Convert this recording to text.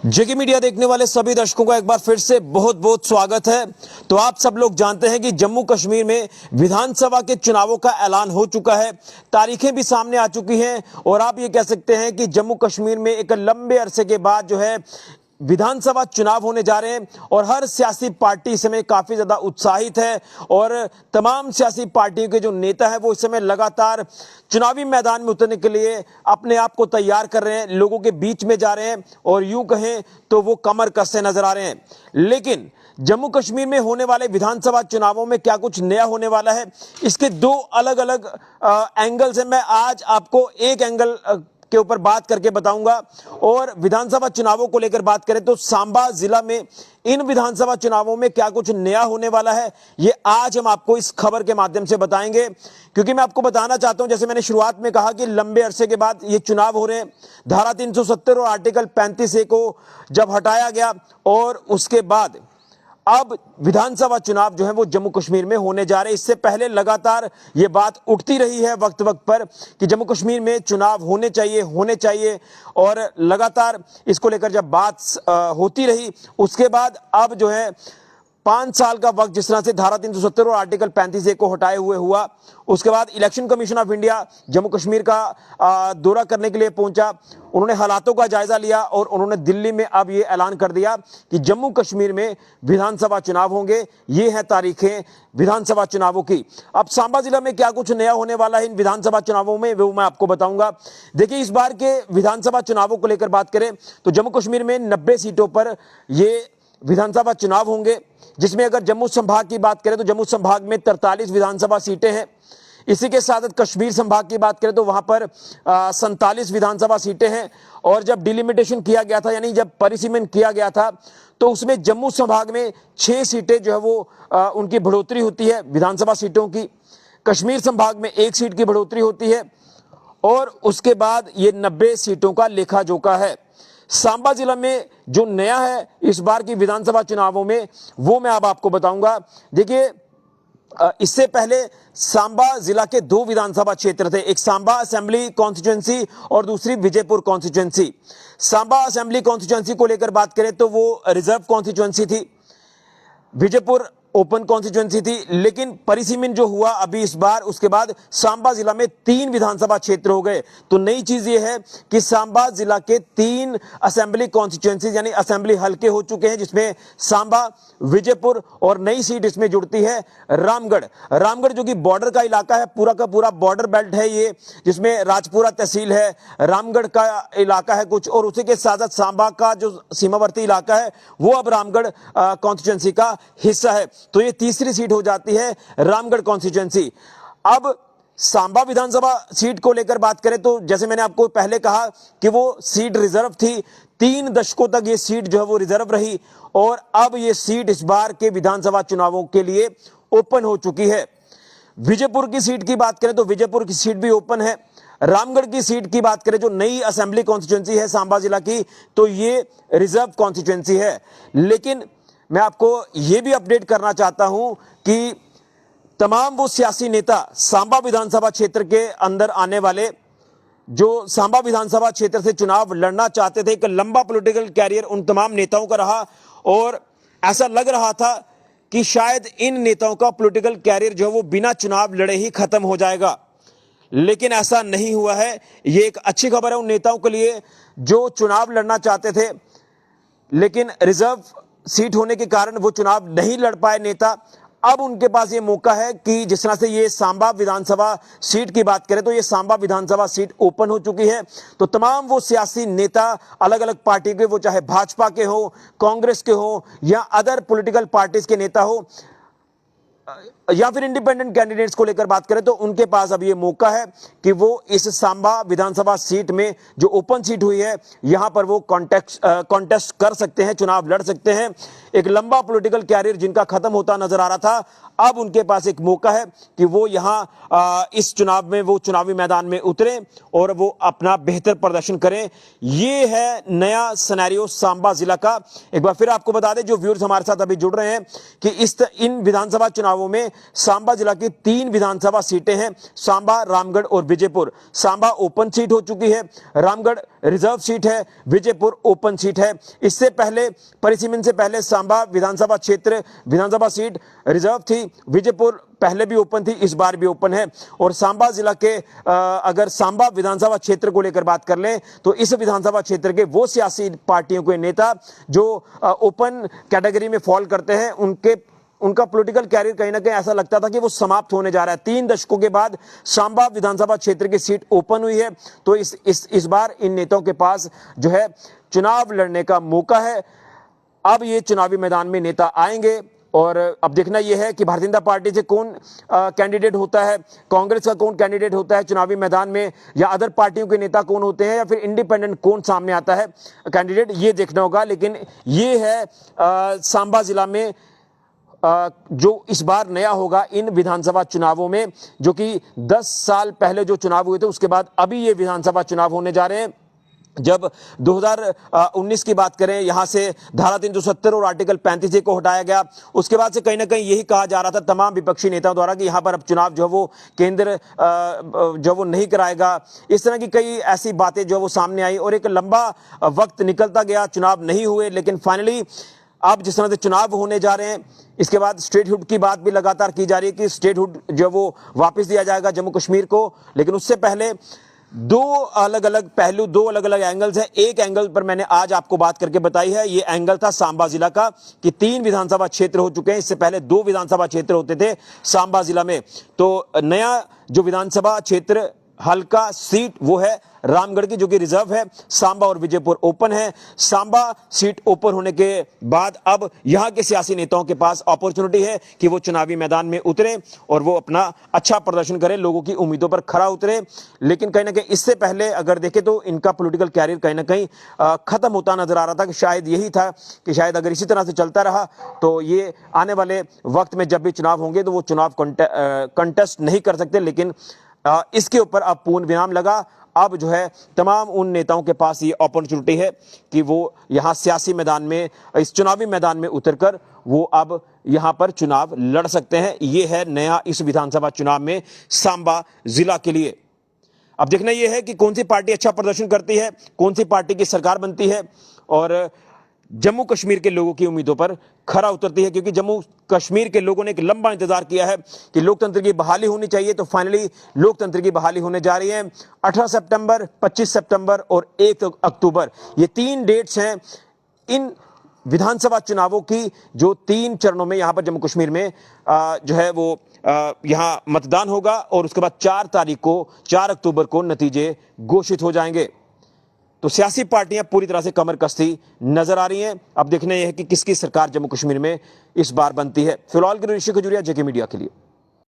जेके media देखने वाले सभी दर्शकों का एक बार फिर से बहुत बहुत स्वागत है। तो आप सब लोग जानते हैं कि जम्मू कश्मीर में विधानसभा के चुनावों का ऐलान हो चुका है, तारीखें भी सामने आ चुकी हैं और आप ये कह सकते हैं कि जम्मू कश्मीर में एक लंबे अरसे के बाद जो है विधानसभा चुनाव होने जा रहे हैं और हर सियासी पार्टी इस समय काफी ज्यादा उत्साहित है और तमाम सियासी पार्टियों के जो नेता है वो इस समय लगातार चुनावी मैदान में उतरने के लिए अपने आप को तैयार कर रहे हैं, लोगों के बीच में जा रहे हैं और यूं कहें तो वो कमर कसते नजर आ रहे हैं। लेकिन जम्मू कश्मीर में होने वाले विधानसभा चुनावों में क्या कुछ नया होने वाला है, इसके दो अलग अलग एंगल्स हैं। मैं आज आपको एक एंगल के ऊपर बात करके बताऊंगा और विधानसभा चुनावों को लेकर बात करें तो सांबा जिला में इन विधानसभा चुनावों में क्या कुछ नया होने वाला है, ये आज हम आपको इस खबर के माध्यम से बताएंगे। क्योंकि मैं आपको बताना चाहता हूं, जैसे मैंने शुरुआत में कहा कि लंबे अरसे के बाद ये चुनाव हो रहे हैं। धारा 370 और आर्टिकल 35A को जब हटाया गया और उसके बाद अब विधानसभा चुनाव जो है वो जम्मू कश्मीर में होने जा रहे हैं। इससे पहले लगातार ये बात उठती रही है वक्त वक्त पर कि जम्मू कश्मीर में चुनाव होने चाहिए और लगातार इसको लेकर जब बात होती रही, उसके बाद अब जो है 5 साल का वक्त जिस तरह से धारा 370 और आर्टिकल 35A को हटाए हुए हुआ, उसके बाद election commission of India Jammu Kashmir का दौरा करने के लिए पहुंचा। उन्होंने हालातों का जायजा लिया और उन्होंने दिल्ली में अब ये ऐलान कर दिया कि जम्मू कश्मीर में विधानसभा चुनाव होंगे। ये है तारीखें विधानसभा चुनावों की। अब सांबा जिला में क्या कुछ नया होने वाला है इन विधानसभा चुनावों में, वो मैं आपको बताऊंगा। देखिए, इस बार के विधानसभा चुनावों को लेकर बात करें तो जम्मू कश्मीर में 90 सीटों पर ये विधानसभा चुनाव होंगे, जिसमें अगर जम्मू संभाग की बात करें तो जम्मू संभाग में 43 विधानसभा सीटें हैं। इसी के साथ कश्मीर संभाग की बात करें तो वहां पर 47 विधानसभा सीटें हैं। और जब डिलिमिटेशन किया गया था, यानी जब परिसीमन किया गया था, तो उसमें जम्मू संभाग में 6 सीटें जो है वो उनकी बढ़ोतरी होती है विधानसभा सीटों की। कश्मीर संभाग में 1 सीट की बढ़ोतरी होती है और उसके बाद ये 90 सीटों का लेखा जोखा है। सांबा जिला में जो नया है इस बार की विधानसभा चुनावों में, वो मैं अब आपको बताऊंगा। देखिए, इससे पहले सांबा जिला के 2 विधानसभा क्षेत्र थे, एक सांबा असेंबली कॉन्स्टिट्यूएंसी और दूसरी Vijaypur constituency. Samba assembly constituency को लेकर बात करें तो वो रिजर्व कॉन्स्टिट्यूएंसी थी, विजयपुर ओपन कॉन्स्टिट्यूएंसी थी। लेकिन परिसीमन जो हुआ अभी इस बार, उसके बाद सांबा जिला में 3 विधानसभा क्षेत्र हो गए। तो नई चीज ये है कि सांबा जिला के 3 असेंबली कॉन्स्टिट्यूएंसी यानी असेंबली हल्के हो चुके हैं, जिसमें सांबा, विजयपुर और नई सीट इसमें जुड़ती है रामगढ़। रामगढ़ जो कि बॉर्डर का इलाका है, पूरा का पूरा बॉर्डर बेल्ट है ये, जिसमें राजपुरा तहसील है, रामगढ़ का इलाका है कुछ, और उसी के साथ साथ सांबा का जो सीमावर्ती इलाका है वो अब रामगढ़ कॉन्स्टिट्यूएंसी का हिस्सा है। तो ये तीसरी सीट हो जाती है रामगढ़ कॉन्स्टिट्यूएंसी। अब सांबा विधानसभा सीट को लेकर बात करें तो जैसे मैंने आपको पहले कहा कि वो सीट रिजर्व थी, 3 दशकों तक ये सीट जो है वो रिजर्व रही और अब ये सीट इस बार के विधानसभा चुनावों के लिए ओपन हो चुकी है। विजयपुर की सीट की बात करें तो विजयपुर की सीट भी ओपन है। रामगढ़ की सीट की बात करें जो नई असेंबली कॉन्स्टिट्यूएंसी है सांबा जिला की, तो ये रिजर्व कॉन्स्टिट्यूएंसी है। लेकिन मैं आपको यह भी अपडेट करना चाहता हूं कि तमाम वो सियासी नेता सांबा विधानसभा क्षेत्र के अंदर आने वाले, जो सांबा विधानसभा क्षेत्र से चुनाव लड़ना चाहते थे, एक लंबा पॉलिटिकल कैरियर उन तमाम नेताओं का रहा और ऐसा लग रहा था कि शायद इन नेताओं का पॉलिटिकल कैरियर जो है वो बिना चुनाव लड़े ही खत्म हो जाएगा। लेकिन ऐसा नहीं हुआ है। ये एक अच्छी खबर है उन नेताओं के लिए जो चुनाव लड़ना चाहते थे, लेकिन रिजर्व सीट होने के कारण वो चुनाव नहीं लड़ पाए नेता। अब उनके पास ये मौका है कि जिस तरह से ये सांबा विधानसभा सीट की बात करें तो ये सांबा विधानसभा सीट ओपन हो चुकी है। तो तमाम वो सियासी नेता अलग अलग पार्टी के, वो चाहे भाजपा के हो, कांग्रेस के हो या अदर पॉलिटिकल पार्टीज के नेता हो या फिर इंडिपेंडेंट कैंडिडेट्स को लेकर बात करें, तो उनके पास अब ये मौका है कि वो इस सांबा विधानसभा सीट में जो ओपन सीट हुई है यहां पर वो कॉन्टेस्ट कर सकते हैं, चुनाव लड़ सकते हैं। एक लंबा पॉलिटिकल कैरियर जिनका खत्म होता नजर आ रहा था, अब उनके पास एक मौका है कि वो यहां इस चुनाव में वो चुनावी मैदान में उतरें और वो अपना बेहतर प्रदर्शन करें। ये है नया सिनेरियो सांबा जिला का। एक बार फिर आपको बता दें जो व्यूअर्स हमारे साथ अभी जुड़ रहे हैं कि इन विधानसभा चुनावों में सांबा जिला की 3 विधानसभा सीटें हैं, सांबा, रामगढ़ और विजयपुर। सांबा ओपन सीट हो चुकी है, रामगढ़ रिजर्व सीट है, विजयपुर ओपन सीट है। इससे पहले परिसीमन से पहले सांबा विधानसभा क्षेत्र विधानसभा सीट रिजर्व थी, विजयपुर पहले भी ओपन थी, इस बार भी ओपन है। और सांबा जिला के अगर सांबा विधानसभा क्षेत्र को लेकर बात कर लें तो इस विधानसभा क्षेत्र के वो सियासी पार्टियों के नेता जो ओपन कैटेगरी में फॉल करते हैं, उनका पॉलिटिकल कैरियर कहीं ना कहीं ऐसा लगता था कि वो समाप्त होने जा रहा है। 3 दशकों के बाद सांबा विधानसभा क्षेत्र की सीट ओपन हुई है, तो इस बार इन नेताओं के पास जो है चुनाव लड़ने का मौका है। अब ये चुनावी मैदान में नेता आएंगे और अब देखना यह है कि भारतीय जनता पार्टी से कौन कैंडिडेट होता है, कांग्रेस का कौन कैंडिडेट होता है चुनावी मैदान में, या अदर पार्टियों के नेता कौन होते हैं, या फिर इंडिपेंडेंट कौन सामने आता है कैंडिडेट, ये देखना होगा। लेकिन ये है सांबा जिला में जो इस बार नया होगा इन विधानसभा चुनावों में, जो कि 10 साल पहले जो चुनाव हुए थे उसके बाद अभी ये विधानसभा चुनाव होने जा रहे हैं। जब 2019 की बात करें, यहां से धारा 370 और आर्टिकल 35 को हटाया गया, उसके बाद से कहीं ना कहीं यही कहा जा रहा था तमाम विपक्षी नेताओं द्वारा कि यहां पर अब चुनाव जो वो केंद्र जो वो नहीं कराएगा। इस तरह की कई ऐसी बातें जो वो सामने आई और एक लंबा वक्त निकलता गया, चुनाव नहीं हुए। लेकिन फाइनली अब जिस तरह से चुनाव होने जा रहे हैं, इसके बाद स्टेटहुड की बात भी लगातार की जा रही है कि स्टेटहुड जो वो वापस दिया जाएगा जम्मू कश्मीर को। लेकिन उससे पहले 2 अलग अलग पहलू, 2 अलग अलग एंगल्स हैं। एक एंगल पर मैंने आज आपको बात करके बताई है, ये एंगल था सांबा जिला का कि 3 विधानसभा क्षेत्र हो चुके हैं, इससे पहले 2 विधानसभा क्षेत्र होते थे सांबा जिला में। तो नया जो विधानसभा क्षेत्र हल्का सीट वो है रामगढ़ की, जो कि रिजर्व है। सांबा और विजयपुर ओपन है। सांबा सीट ओपन होने के बाद अब यहां के सियासी नेताओं के पास अपॉर्चुनिटी है कि वो चुनावी मैदान में उतरे और वो अपना अच्छा प्रदर्शन करें, लोगों की उम्मीदों पर खरा उतरे। लेकिन कहीं ना कहीं इससे पहले अगर देखें तो इनका पॉलिटिकल कैरियर कहीं ना कहीं खत्म होता नजर आ रहा था, कि शायद यही था कि शायद अगर इसी तरह से चलता रहा तो ये आने वाले वक्त में जब भी चुनाव होंगे तो वो चुनाव कंटेस्ट नहीं कर सकते। लेकिन इसके ऊपर अब पूर्ण विराम लगा। अब जो है तमाम उन नेताओं के पास ये अपॉर्चुनिटी है कि वो यहां सियासी मैदान में, इस चुनावी मैदान में उतरकर वो अब यहां पर चुनाव लड़ सकते हैं। ये है नया इस विधानसभा चुनाव में सांबा जिला के लिए। अब देखना यह है कि कौन सी पार्टी अच्छा प्रदर्शन करती है, कौन सी पार्टी की सरकार बनती है और जम्मू कश्मीर के लोगों की उम्मीदों पर खरा उतरती है। क्योंकि जम्मू कश्मीर के लोगों ने एक लंबा इंतजार किया है कि लोकतंत्र की बहाली होनी चाहिए, तो फाइनली लोकतंत्र की बहाली होने जा रही है। 18 सितंबर, 25 सितंबर और 1 अक्टूबर, ये 3 डेट्स हैं इन विधानसभा चुनावों की, जो 3 चरणों में यहां पर जम्मू कश्मीर में जो है वो यहां मतदान होगा और उसके बाद 4 तारीख को, 4 अक्टूबर को नतीजे घोषित हो जाएंगे। तो सियासी पार्टियां पूरी तरह से कमर कसती नजर आ रही हैं। अब देखना यह है कि किसकी सरकार जम्मू कश्मीर में इस बार बनती है। फिलहाल के लिए ऋषि खजूरिया, जेके मीडिया के लिए।